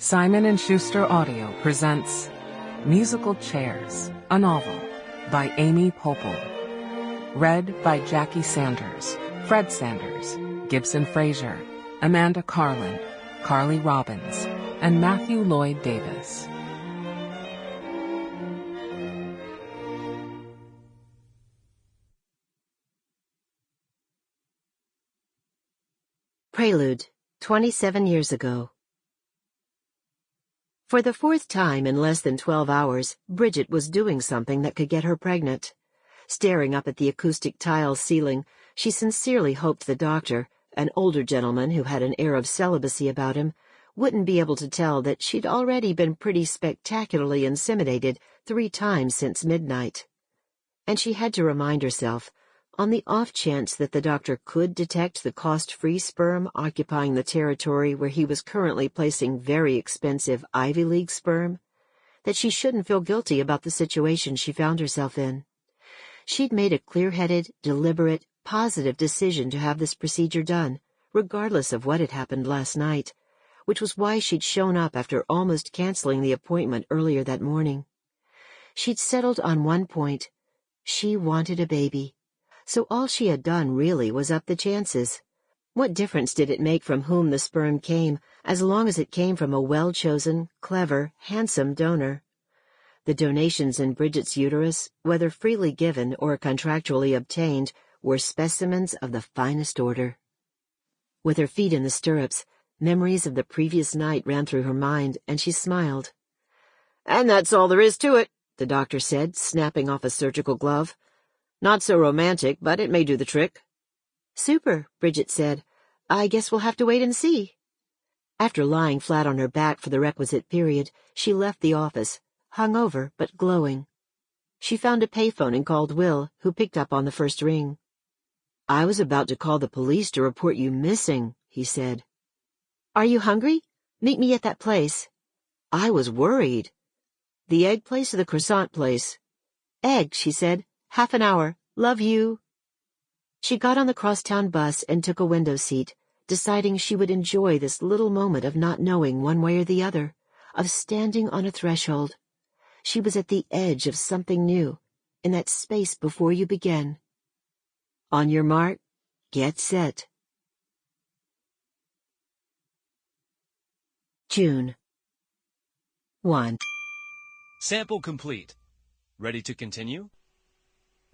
Simon & Schuster Audio presents Musical Chairs, a novel by Amy Poeppel. Read by Jackie Sanders, Fred Sanders, Gibson Frazier, Amanda Carlin, Carly Robbins, and Matthew Lloyd Davies. Prelude, 27 years ago. For the fourth time in less than 12 hours, Bridget was doing something that could get her pregnant. Staring up at the acoustic tile ceiling, she sincerely hoped the doctor, an older gentleman who had an air of celibacy about him, wouldn't be able to tell that she'd already been pretty spectacularly inseminated 3 times since midnight. And she had to remind herself, on the off chance that the doctor could detect the cost-free sperm occupying the territory where he was currently placing very expensive Ivy League sperm, that she shouldn't feel guilty about the situation she found herself in. She'd made a clear-headed, deliberate, positive decision to have this procedure done, regardless of what had happened last night, which was why she'd shown up after almost canceling the appointment earlier that morning. She'd settled on one point. She wanted a baby. So all she had done really was up the chances. What difference did it make from whom the sperm came, as long as it came from a well-chosen, clever, handsome donor? The donations in Bridget's uterus, whether freely given or contractually obtained, were specimens of the finest order. With her feet in the stirrups, memories of the previous night ran through her mind, and she smiled. "And that's all there is to it," the doctor said, snapping off a surgical glove. "Not so romantic, but it may do the trick." "Super," Bridget said. "I guess we'll have to wait and see." After lying flat on her back for the requisite period, she left the office, hungover but glowing. She found a payphone and called Will, who picked up on the first ring. "I was about to call the police to report you missing," he said. "Are you hungry? Meet me at that place." "I was worried." "The egg place or the croissant place?" "Egg," she said. "Half an hour. Love you." She got on the crosstown bus and took a window seat, deciding she would enjoy this little moment of not knowing one way or the other, of standing on a threshold. She was at the edge of something new, in that space before you begin. On your mark, get set. June 1. Sample complete. Ready to continue?